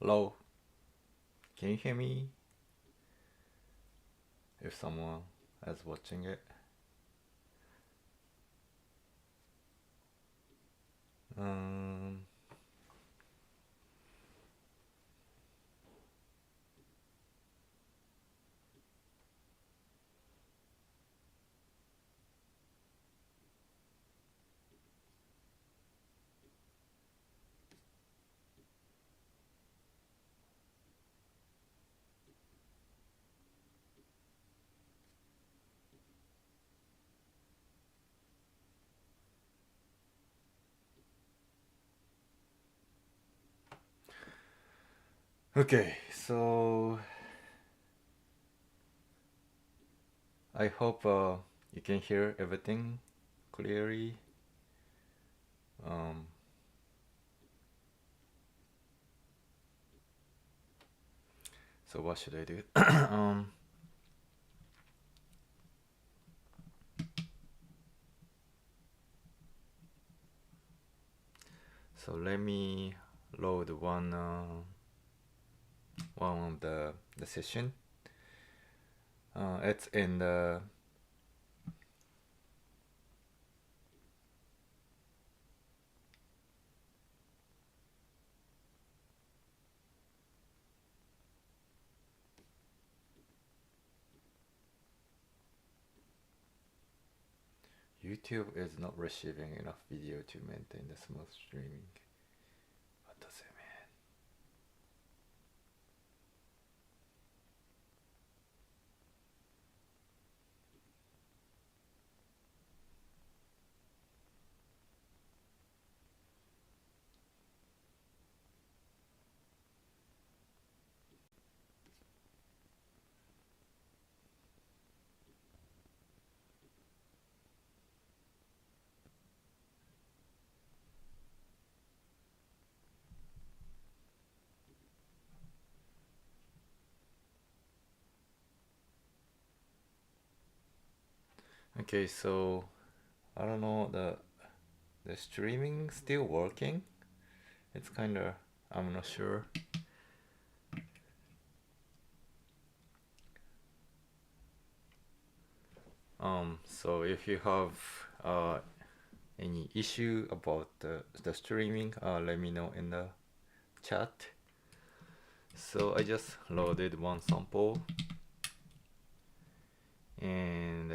Hello, can you hear me? If someone is watching it. Um, okay, so I hope you can hear everything clearly. Um, so what should I do? So let me load one of the session. It's in the YouTube is not receiving enough video to maintain the smooth streaming. What does it mean? Okay, so I don't know, the streaming still working? It's kinda, I'm not sure. So if you have any issue about the streaming, let me know in the chat. So I just loaded one sample, and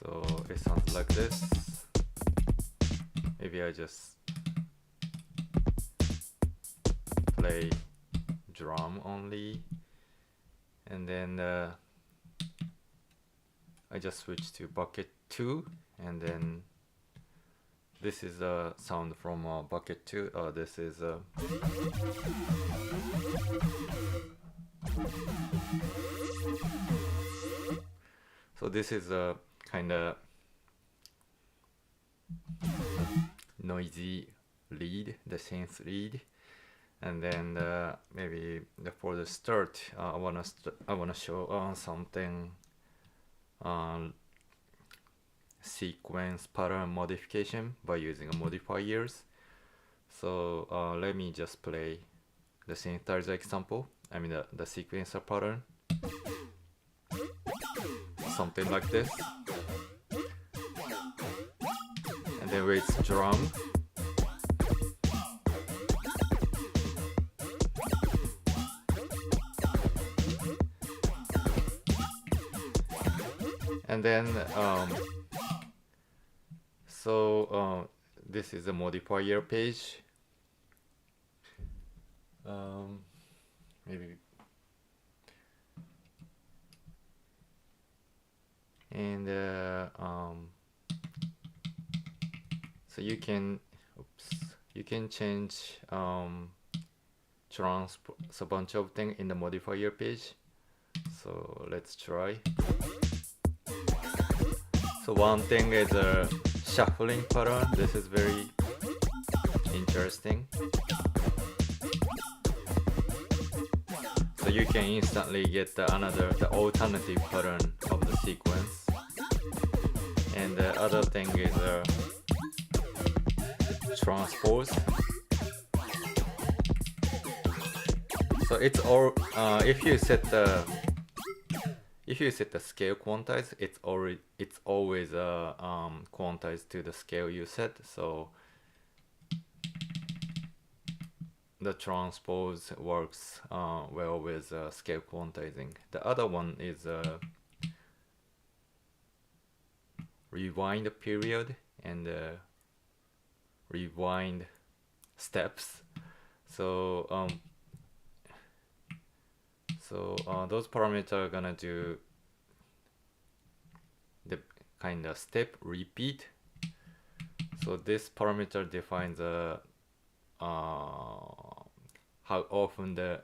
so it sounds like this. Maybe I just play drum only, and then I just switch to bucket 2, and then this is a sound from bucket 2. This is so this is a kind of noisy lead, the synth lead. And then maybe for the start, I wanna show something sequence pattern modification by using modifiers. So let me just play the synthesizer example. I mean the sequencer pattern, something like this. And then with drum. And then this is a modifier page. Maybe, and so you can change a bunch of things in the modifier page. So let's try. So one thing is a shuffling pattern. This is very interesting. So you can instantly get the alternative pattern of the sequence. And the other thing is transpose. So it's all if you set the scale quantize, it's always quantized to the scale you set. So the transpose works well with scale quantizing. The other one is rewind period and rewind steps. So those parameters are gonna do the kind of step repeat. So this parameter defines how often the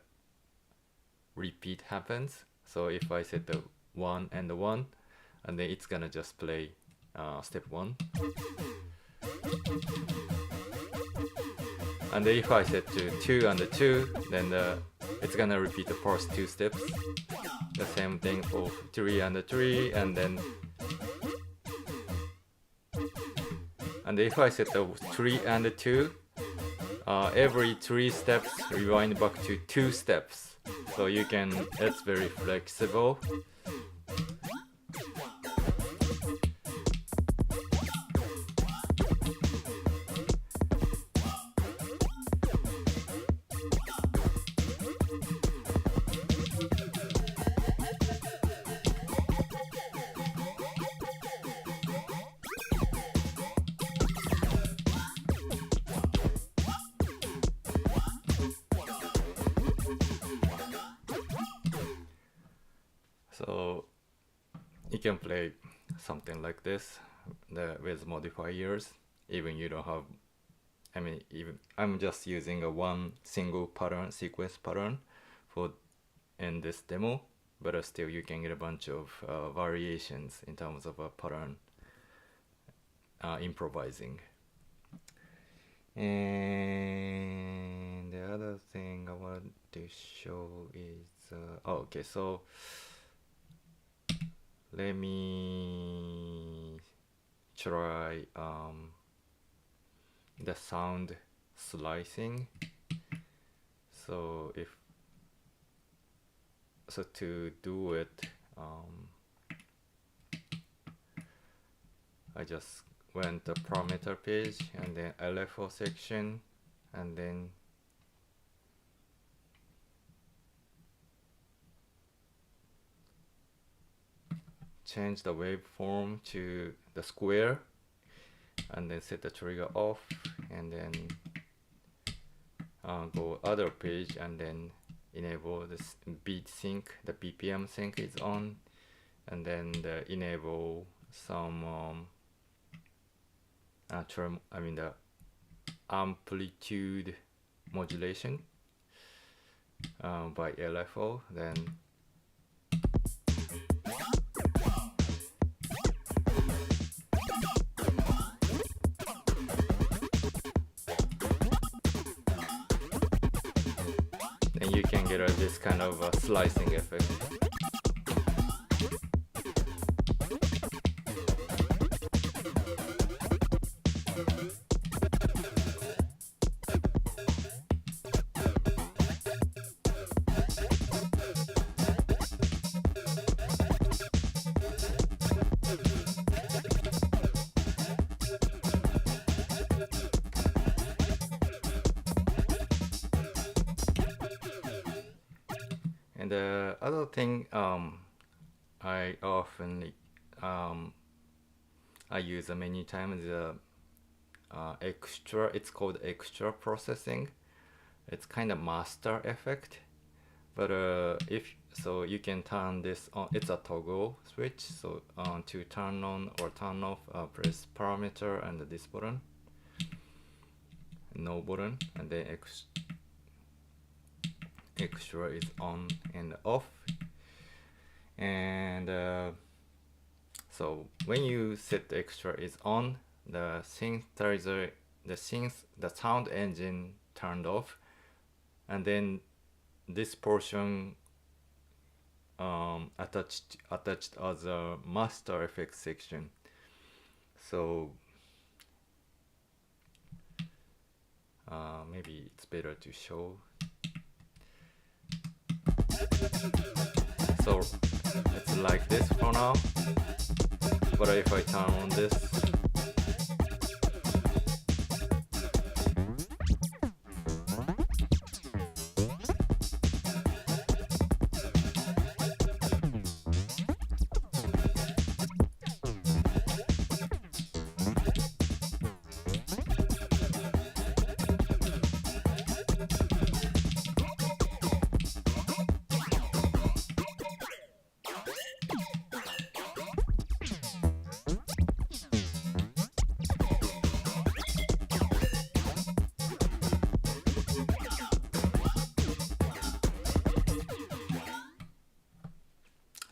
repeat happens. So if I set the 1 and the 1, and then it's gonna just play step 1. And then if I set to 2 and the 2, then it's gonna repeat the first 2 steps. The same thing for 3 and the 3, and then if I set the 3 and the 2, every 3 steps rewind back to 2 steps. So you can, it's very flexible. So you can play something like this with modifiers, even you don't have, I mean, even I'm just using a one single pattern, sequence pattern in this demo, but still you can get a bunch of variations in terms of a pattern improvising. And the other thing I want to show is okay, so let me try the sound slicing. So to do it, I just went the parameter page and then LFO section, and then change the waveform to the square, and then set the trigger off, and then go other page and then enable this beat sync. The BPM sync is on, and then enable some the amplitude modulation by LFO. Then you can get this kind of slicing effect. And the other thing I often I use many times extra. It's called extra processing. It's kind of master effect, but if so, you can turn this on. It's a toggle switch. So to turn on or turn off, press parameter and this button, no button, and then extra is on and off. And so when you set the extra is on, the sound engine turned off, and then this portion attached as a master effects section. So maybe it's better to show. So it's like this for now, but if I turn on this,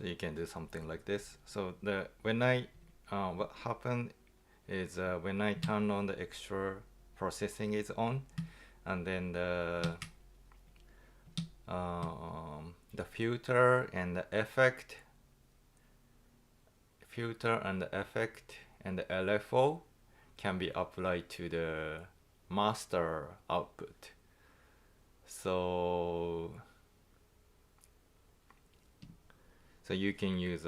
you can do something like this. So what happened is when I turn on the extra processing is on, and then the filter and the effect and the LFO can be applied to the master output. So you can use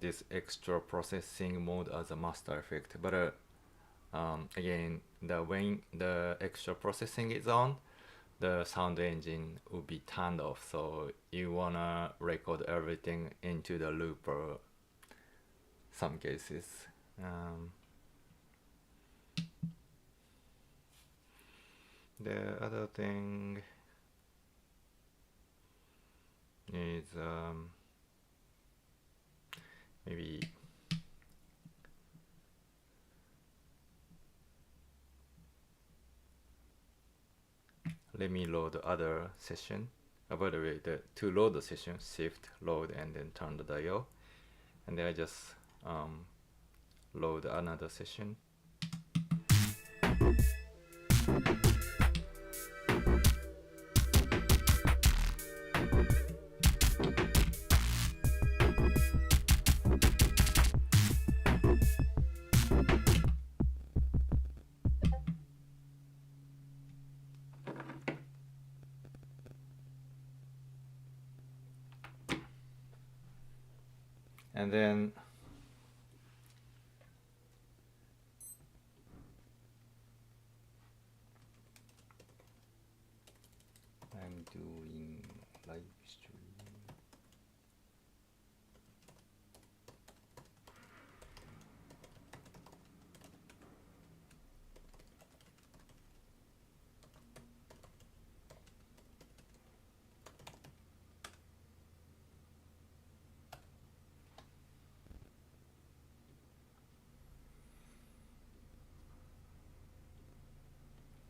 this extra processing mode as a master effect, but again, when the extra processing is on, the sound engine will be turned off, so you wanna record everything into the loop or some cases. The other thing is maybe let me load the other session. By the way, to load the session, shift load and then turn the dial, and then I just load another session. And then I'm doing live stream.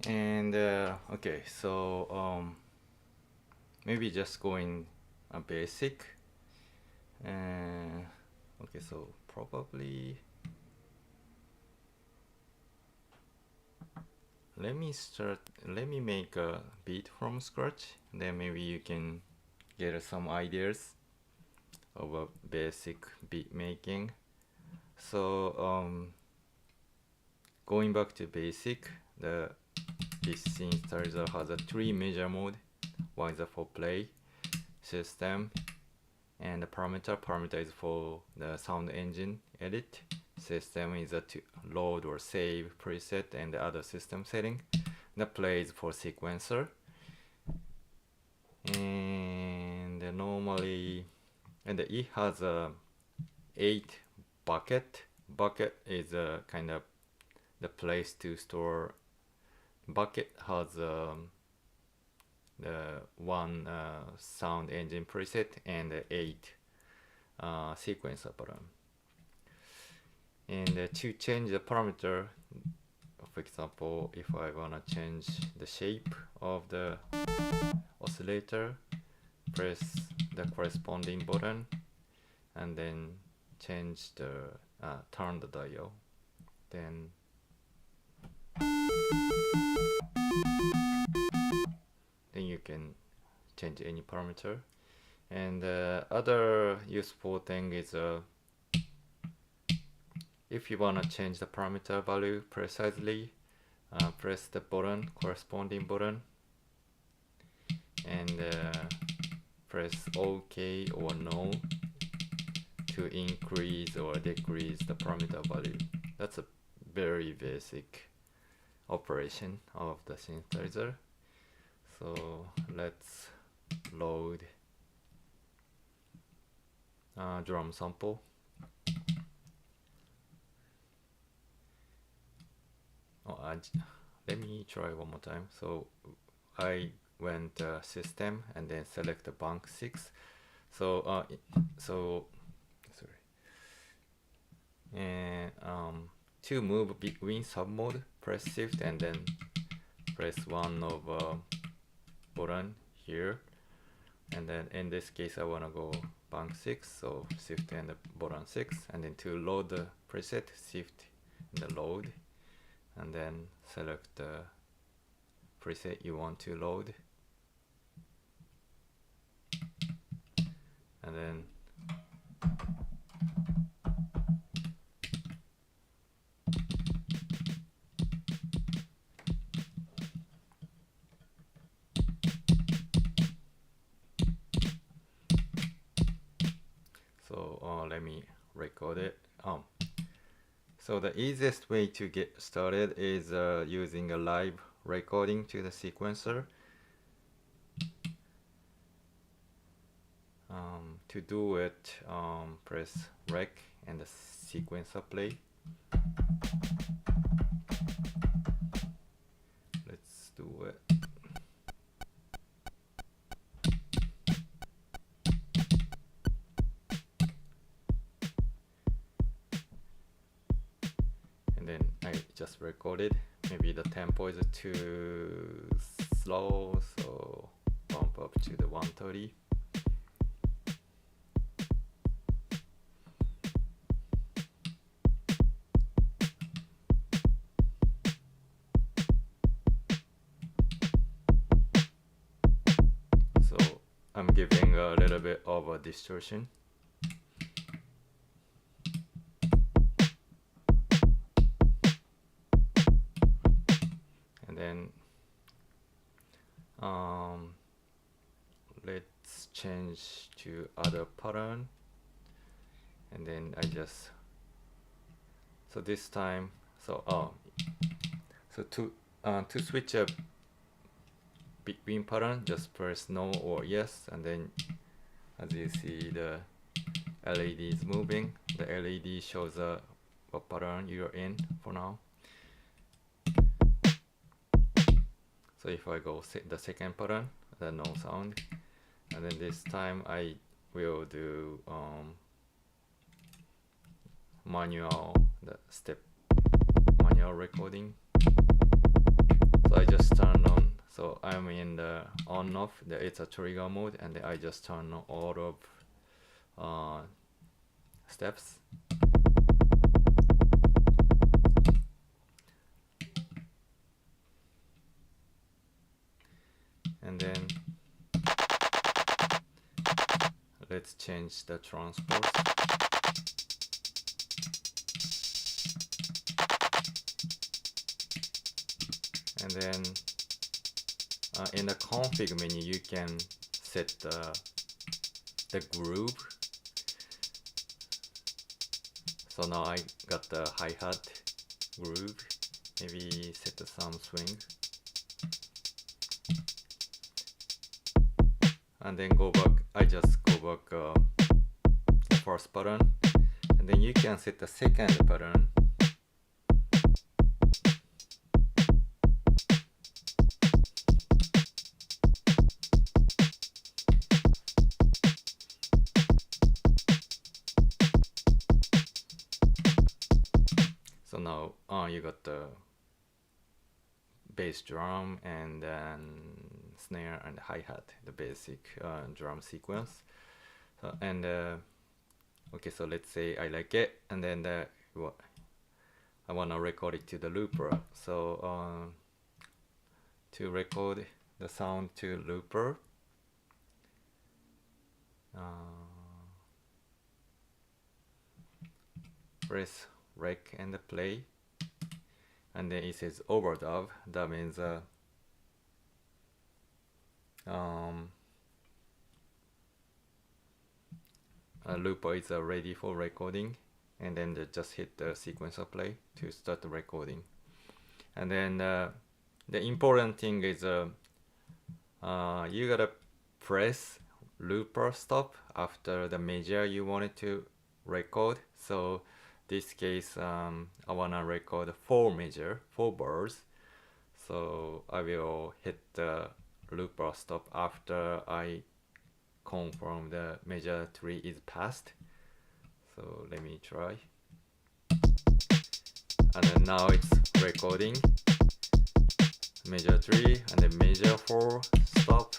And okay, so maybe just going a basic. Okay, so probably let me make a beat from scratch, then maybe you can get some ideas of a basic beat making. So going back to basic, this synthesizer has a 3 measure mode. One is for play system, and the parameter is for the sound engine edit. System is to load or save preset and the other system setting. The play is for sequencer, and it has a 8 bucket. Bucket is a kind of the place to store. Bucket has the one sound engine preset and 8 sequencer button. And to change the parameter, for example, if I wanna change the shape of the oscillator, press the corresponding button and then change the turn the dial, then you can change any parameter. And the other useful thing is if you want to change the parameter value precisely, press the button, corresponding button, and press OK or No to increase or decrease the parameter value. That's a very basic operation of the synthesizer. So let's load drum sample. Let me try one more time. So I went system and then select the bank 6. So sorry. And to move between submode, press shift and then press one of button here. And then in this case I want to go bank 6, so shift and the button 6, and then to load the preset, shift and the load, and then select the preset you want to load, and then let me record it. So the easiest way to get started is using a live recording to the sequencer. To do it, press rec and the sequencer play. Let's do it. And then I just recorded. Maybe the tempo is too slow, so bump up to the 130. So I'm giving a little bit of a distortion. And then let's change to other pattern, and then I just, so this time, so to switch up between pattern, just press no or yes, and then as you see the LED is moving. The LED shows what pattern you're in for now. So if I go the second pattern, the no sound, and then this time I will do manual recording. So I just turn on, so I'm in the on off, it's a trigger mode, and then I just turn on all of steps. And then let's change the transport. And then in the config menu you can set the groove. So now I got the hi-hat groove. Maybe set some swing. And then go back, I just go back the first button, and then you can set the second button. So now you got the bass drum and then snare and hi-hat, the basic drum sequence. So, and okay, so let's say I like it, and then I want to record it to the looper. So to record the sound to looper, press rec and the play, and then it says overdub. That means a looper is ready for recording, and then they just hit the sequencer play to start the recording. And then the important thing is you gotta press looper stop after the measure you wanted to record. So this case I wanna record 4 bars, so I will hit the looper stop after I confirm the measure 3 is passed. So let me try, and then now it's recording measure 3 and then measure 4 stop,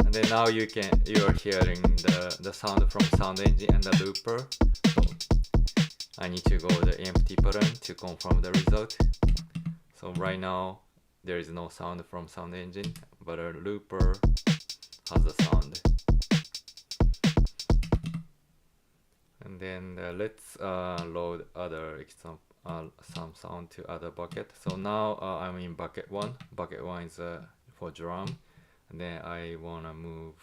and then now you are hearing the sound from sound engine and the looper. So I need to go the empty button to confirm the result. So right now there is no sound from sound engine, but a looper has the sound. And then let's load other some sound to other bucket. So now I'm in bucket 1. Bucket 1 is for drum, and then I wanna move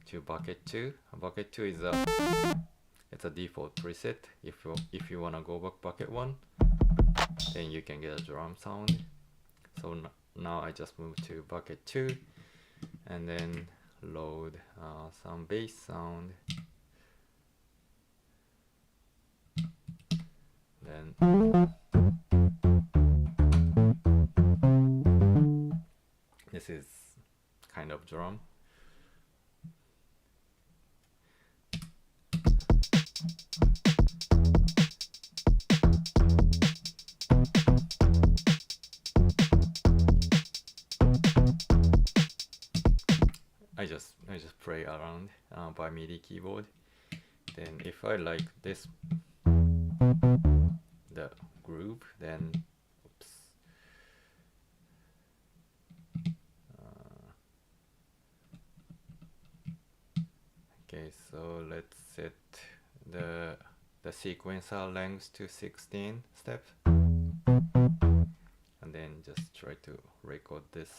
to bucket 2. Bucket 2 is it's a default preset. If you wanna go back bucket 1, then you can get a drum sound. So now I just move to bucket 2 and then load some bass sound. Then this is kind of drum. I just play around by MIDI keyboard. Then if I like this the groove, then oops. Okay, so let's set the sequencer length to 16 steps, and then just try to record this.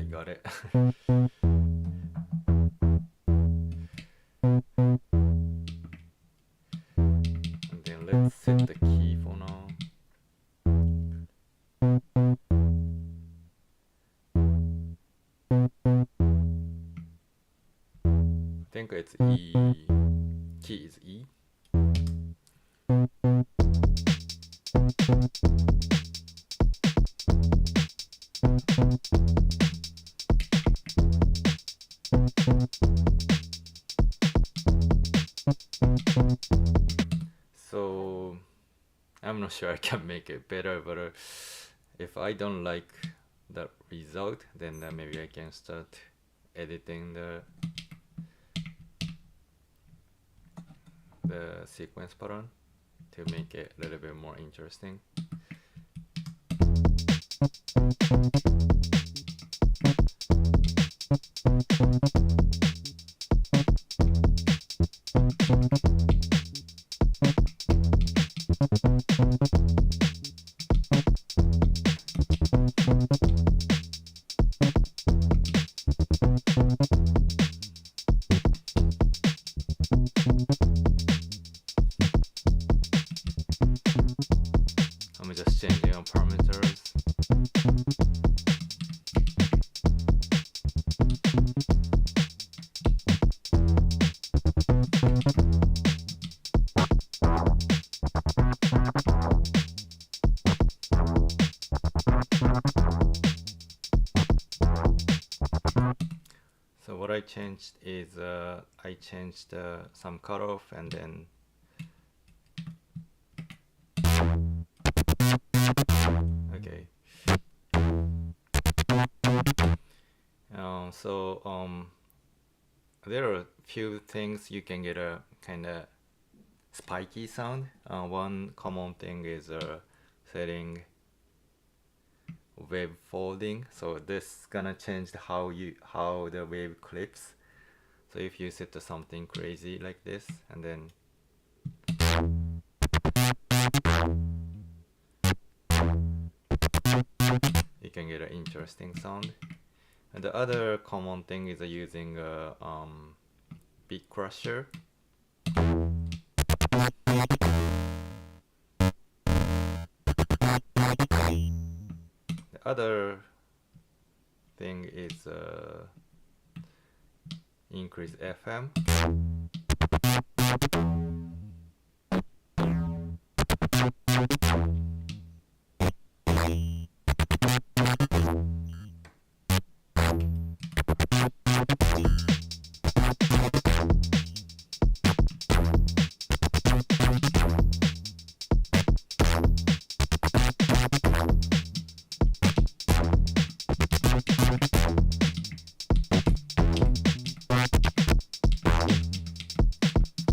Got it. And then let's set the key for now. I think it's E. Key is E. So I'm not sure I can make it better, but if I don't like the result, then maybe I can start editing the sequence pattern to make it a little bit more interesting. I'm just changing on parameters. So what I changed is I changed some cutoff, and then okay. There are a few things you can get a kind of spiky sound. One common thing is setting wave folding. So this gonna change how the wave clips. So if you set to something crazy like this, and then you can get an interesting sound. And the other common thing is using a beat crusher. The other thing is increase FM.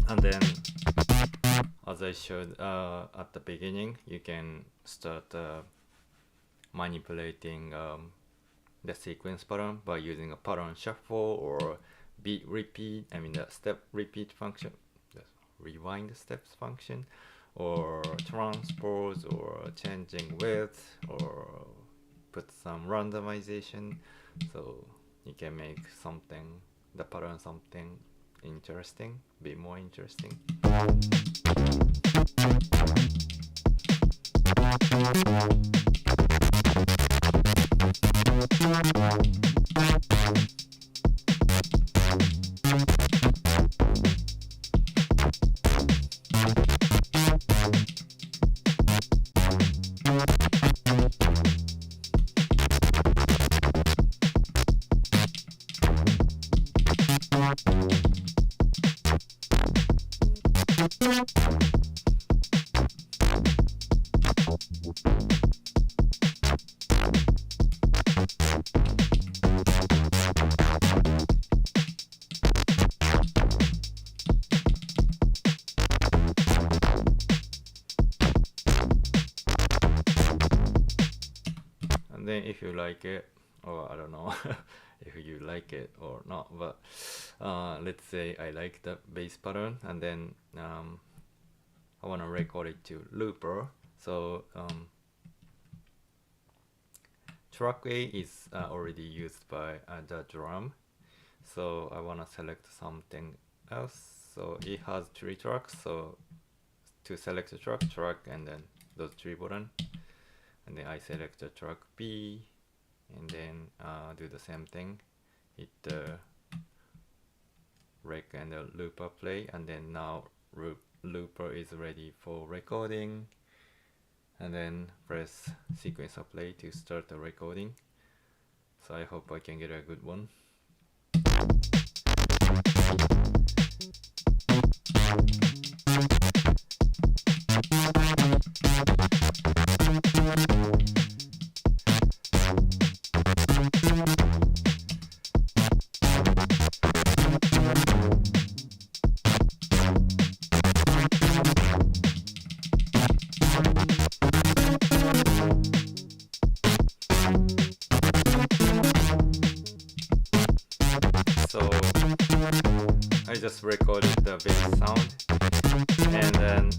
And then, as I showed at the beginning, you can start manipulating the sequence pattern by using a pattern shuffle or beat repeat, the step repeat function, the rewind steps function, or transpose, or changing width, or put some randomization. So you can make the pattern something interesting, be more interesting. And then if you like it, or I don't know if you like it or not, but let's say I like the bass pattern, and then I want to record it to looper. So track A is already used by the drum, so I want to select something else. So it has 3 tracks, so to select the track, and then those 3 buttons, and then I select the track B, and then do the same thing, hit the rec and the looper play, and then now looper is ready for recording, and then press sequencer play to start the recording. So I hope I can get a good one. So I just recorded the bass sound, and then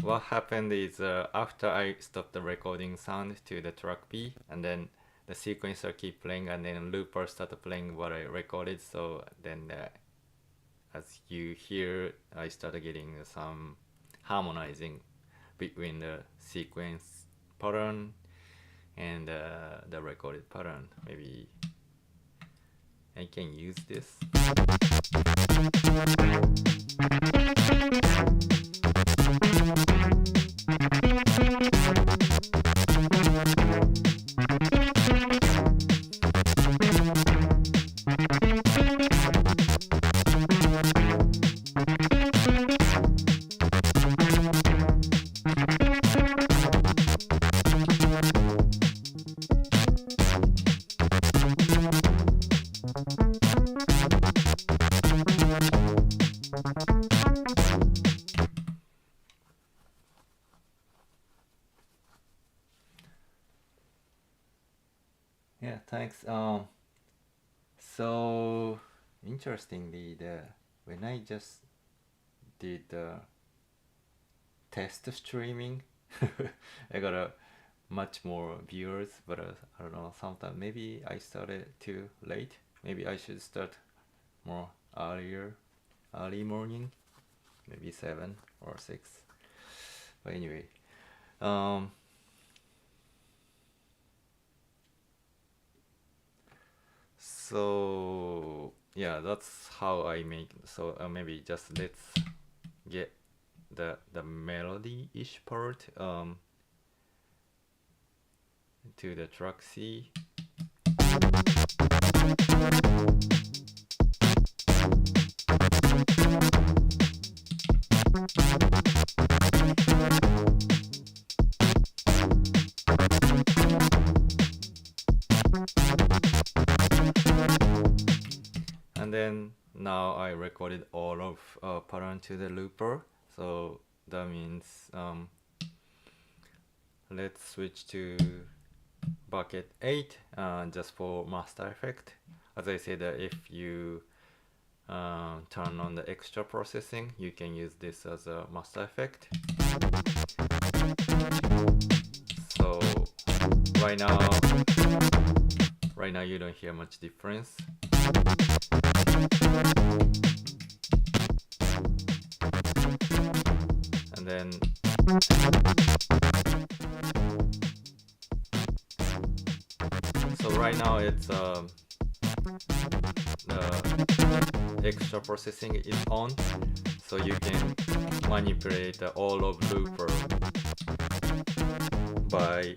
what happened is after I stopped the recording sound to the track B, and then the sequencer keep playing, and then looper started playing what I recorded. So then as you hear, I started getting some harmonizing between the sequence pattern and the recorded pattern. Maybe I can use this. next, so interestingly, when I just did the test streaming, I got a much more viewers, but I don't know, sometimes maybe I started too late. Maybe I should start more early morning, maybe 7 or 6. But anyway, so yeah, that's how I make. So maybe just let's get the melody-ish part to the track C. And then now I recorded all of pattern to the looper, so that means let's switch to bucket 8 just for master effect. As I said, if you turn on the extra processing, you can use this as a master effect. So right now you don't hear much difference. And then so right now it's the extra processing is on, so you can manipulate all of looper by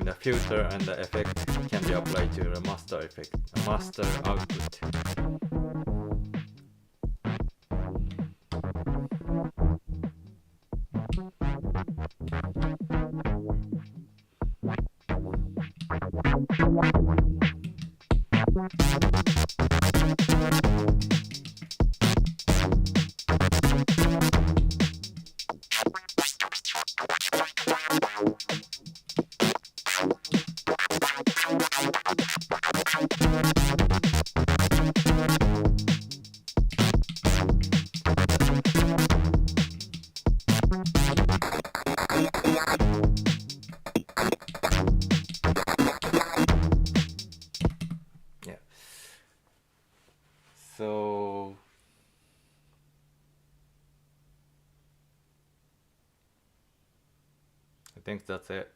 the filter, and the effect can be applied to the master effect, master output. Yeah. So I think that's it.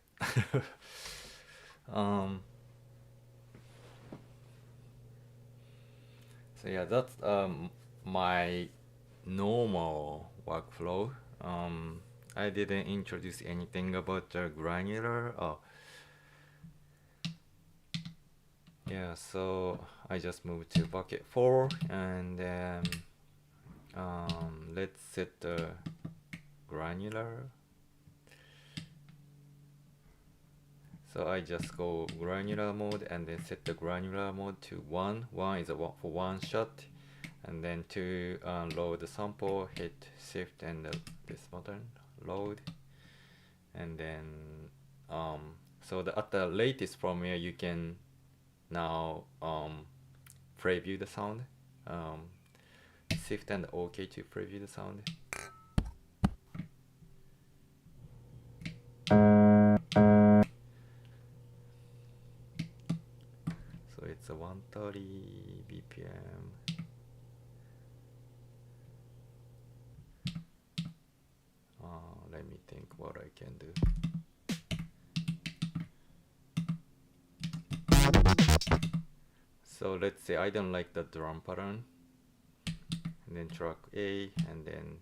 So yeah, that's my normal workflow. I didn't introduce anything about the granular. Oh, yeah. So I just moved to bucket 4, and then let's set the granular. So I just go granular mode and then set the granular mode to 1. 1 is for one shot, and then to load the sample, hit shift and this button, load, and then so at the latest from here you can now preview the sound, shift and OK to preview the sound. So it's a 130 BPM. Let me think what I can do. So let's say I don't like the drum pattern, and then track A, and then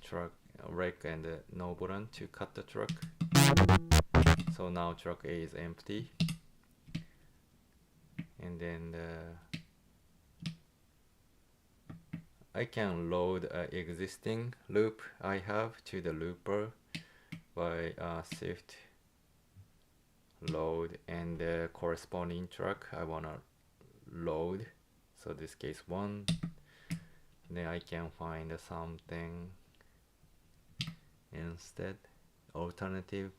track rec and no button to cut the track. So now track A is empty, and then I can load an existing loop I have to the looper by shift load, and the corresponding track I wanna load. So this case 1. Then I can find something instead, alternative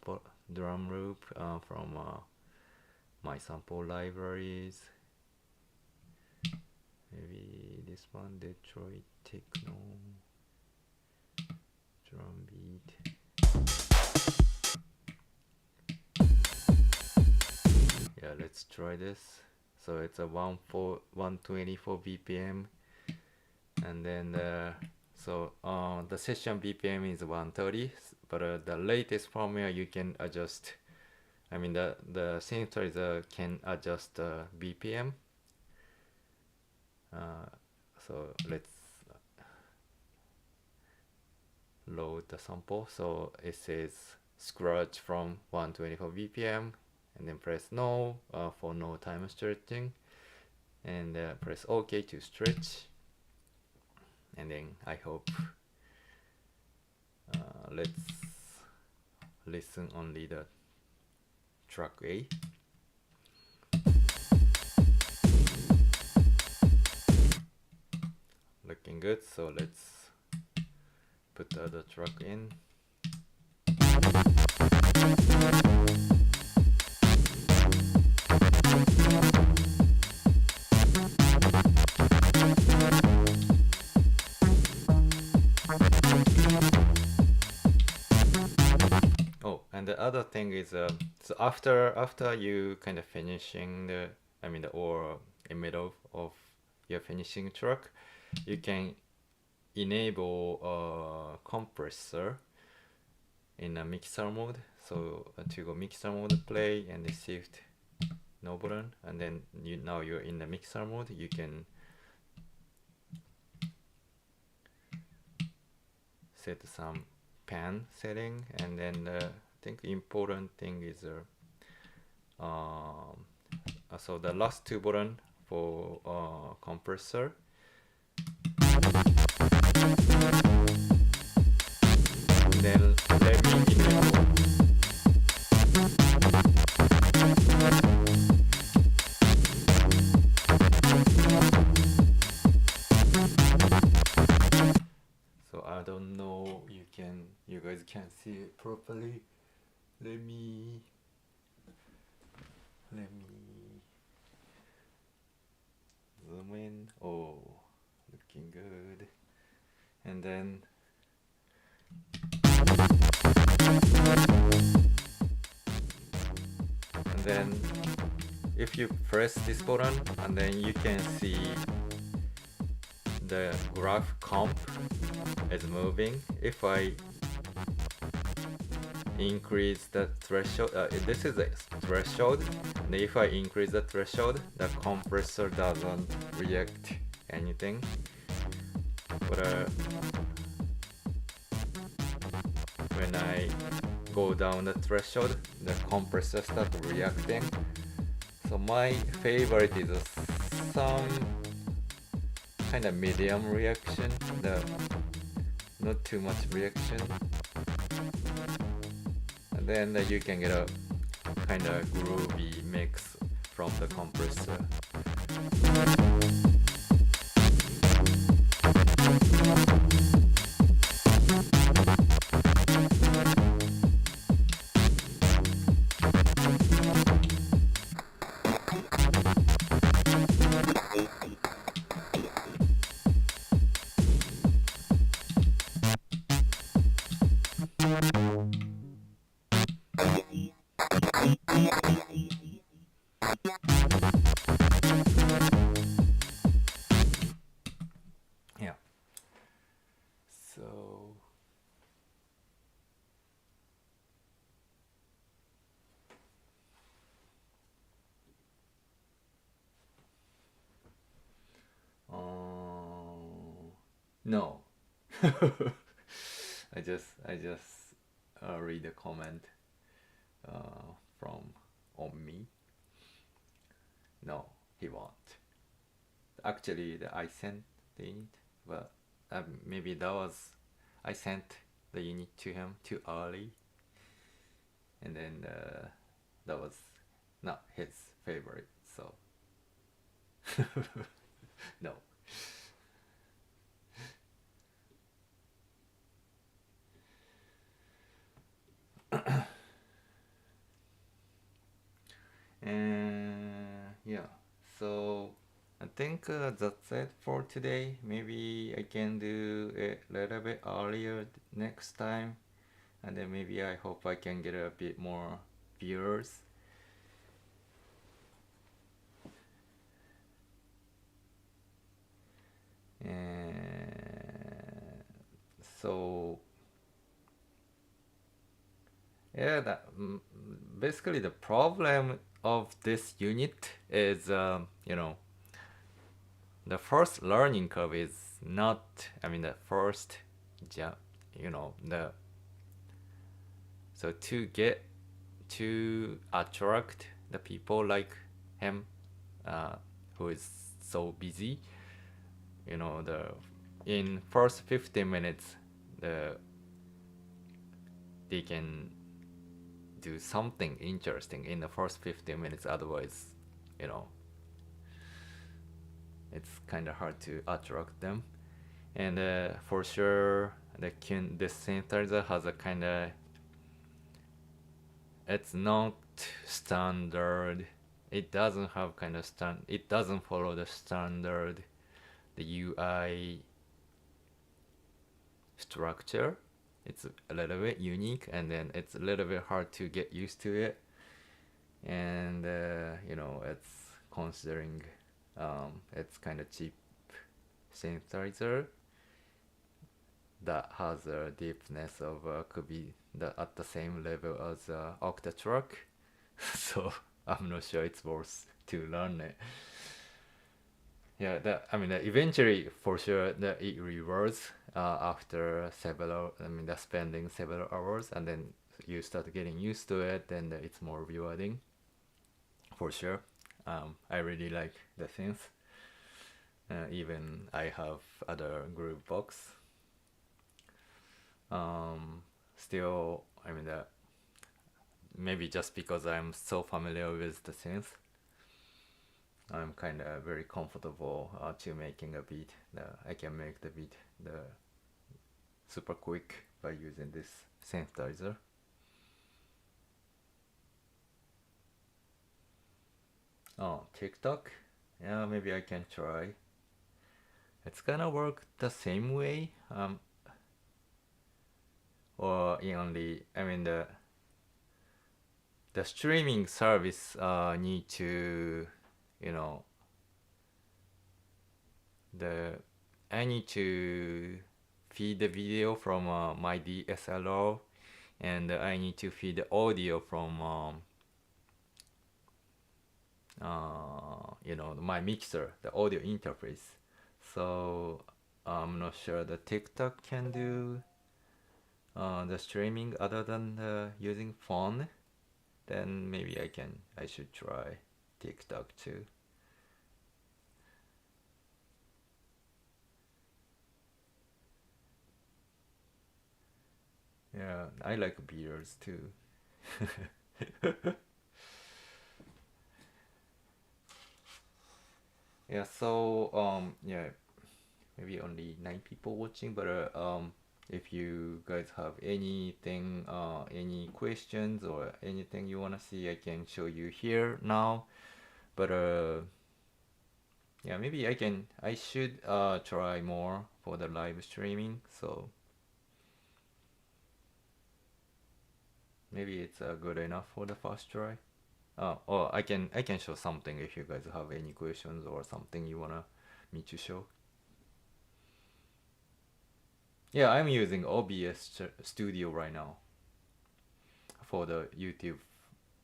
drum loop from my sample libraries. Maybe this one, Detroit Techno, drum beat. Yeah, let's try this. So it's a 124 BPM, and then the session BPM is 130, but the latest firmware you can adjust. I mean the synthesizer can adjust BPM. So let's load the sample. So it says scratch from 124 BPM, and then press no for no time stretching, and press OK to stretch. And then I hope let's listen only the track A. Looking good, so let's put the other track in. Oh, and the other thing is so after you kind of finishing the or in middle of your finishing track, you can enable a compressor in a mixer mode. So to go mixer mode, play and shift no button, and then now you're in the mixer mode. You can set some pan setting, and then I think the important thing is so the last two button for compressor. And then let me enable. So I don't know you guys can see it properly. Let me zoom in. Oh, looking good. And then if you press this button, and then you can see the graph comp is moving. If I increase the threshold, this is a threshold, and if I increase the threshold, the compressor doesn't react anything. But when I go down the threshold, the compressor starts reacting. So my favorite is some kind of medium reaction, not too much reaction, and then you can get a kind of groovy mix from the compressor. Yeah. So no. I just read a comment from on me. No, he won't. Actually, I sent the unit, but maybe I sent the unit to him too early, and then that was not his favorite. So no. And So I think that's it for today. Maybe I can do it a little bit earlier next time, and then maybe I hope I can get a bit more viewers. And so yeah, basically the problem of this unit is the first learning curve is not, I mean, the first jump, the so to attract the people like him, uh, who is so busy, the in first 15 minutes, they can do something interesting in the first 15 minutes. Otherwise, you know, it's kind of hard to attract them. And for sure, the synthesizer has a kind of, it's not standard. It doesn't have kind of it doesn't follow the standard, the UI structure. It's a little bit unique, and then it's a little bit hard to get used to it. And it's considering it's kind of cheap synthesizer that has a deepness of could be at the same level as Octatrack. So I'm not sure it's worth to learn it. Yeah, that, I mean, eventually for sure that it rewards after several, I mean, the spending several hours, and then you start getting used to it, and it's more rewarding for sure. I really like the synth. Even I have other groove box. Still, I mean, maybe just because I'm so familiar with the synth, I'm kind of very comfortable to making a beat. I can make the beat super quick by using this synthesizer. Oh, TikTok? Yeah, maybe I can try. It's gonna work the same way. Or only, I mean, the streaming service need to, you know, I need to feed the video from my DSLR, and I need to feed the audio from my mixer, the audio interface. So I'm not sure the TikTok can do the streaming other than using phone. Then maybe I should try TikTok too. Yeah, I like beers too. Yeah, so yeah, maybe only 9 people watching, but if you guys have anything, any questions or anything you wanna see, I can show you here now. But yeah, maybe I should try more for the live streaming. So maybe it's good enough for the first try. Or I can show something if you guys have any questions or something you wanna me to show. Yeah, I'm using OBS Studio right now for the YouTube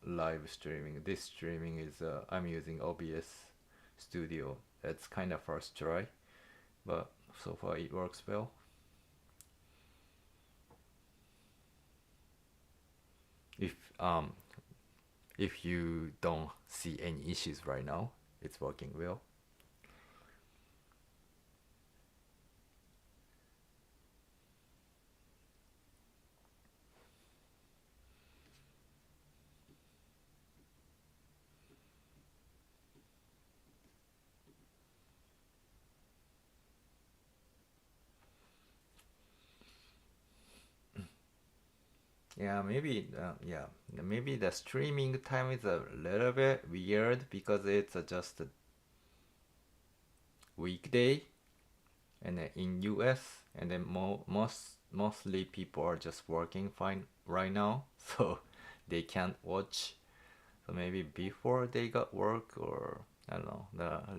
live streaming. This streaming is I'm using OBS Studio. It's kind of first try, but so far it works well. If um if you don't see any issues right now, it's working well. Yeah, maybe the streaming time is a little bit weird because it's just weekday, and then in US, and then mostly people are just working fine right now, so they can't watch. So maybe before they got work, or I don't know.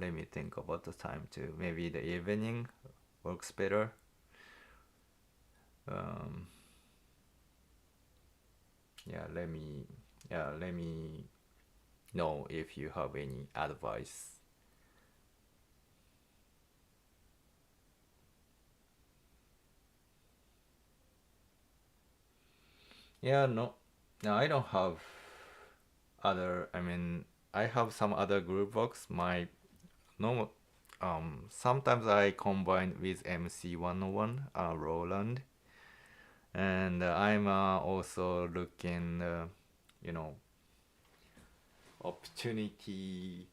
Let me think about the time too. Maybe the evening works better. Um, yeah, let me know if you have any advice. Yeah, no, I don't have other. I mean, I have some other group box. My normal. Sometimes I combine with MC101, Roland, and I'm also looking, you know, opportunity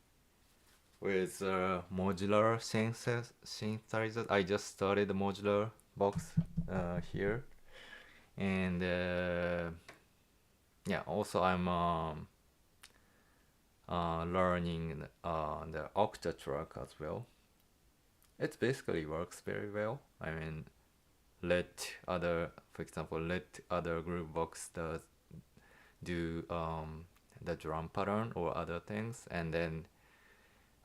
with modular synthesizers. I just started the modular box here, and yeah, also I'm learning the octa track as well. It basically works very well. I mean, for example, let other groove box do the drum pattern or other things, and then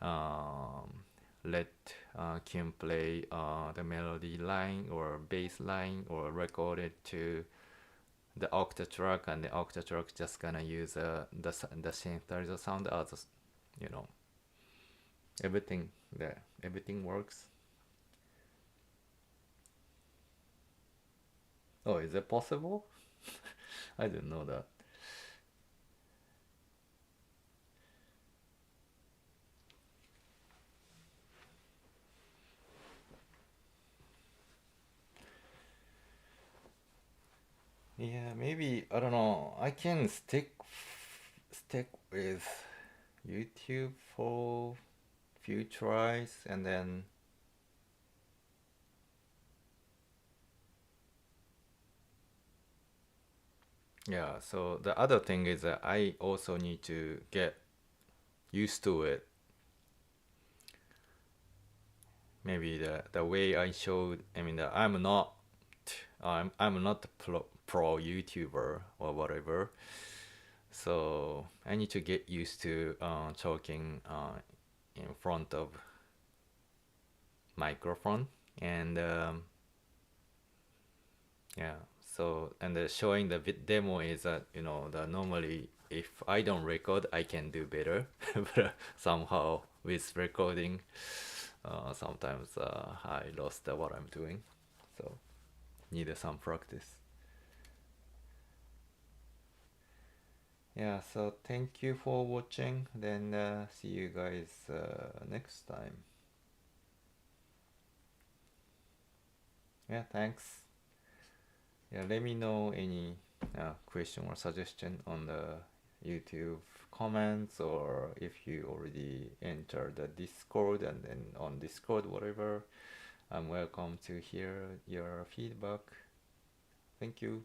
um, let Kim play the melody line or bass line, or record it to the octa track, and the octa track just gonna use the synthesizer sound as, you know, everything there, everything works. Oh, is it possible? I didn't know that. Yeah, maybe I don't know. I can stick with YouTube for few tries, and then yeah. So the other thing is that I also need to get used to it. Maybe the way I showed. I mean, I'm not a pro YouTuber or whatever. So I need to get used to talking in front of microphone, and yeah. So, and showing the demo is that, you know, the normally if I don't record I can do better, but somehow with recording, sometimes I lost what I'm doing, so needed some practice. Yeah, so thank you for watching. Then see you guys next time. Yeah, thanks. Yeah, let me know any question or suggestion on the YouTube comments, or if you already entered the Discord, and then on Discord, whatever. I'm welcome to hear your feedback. Thank you.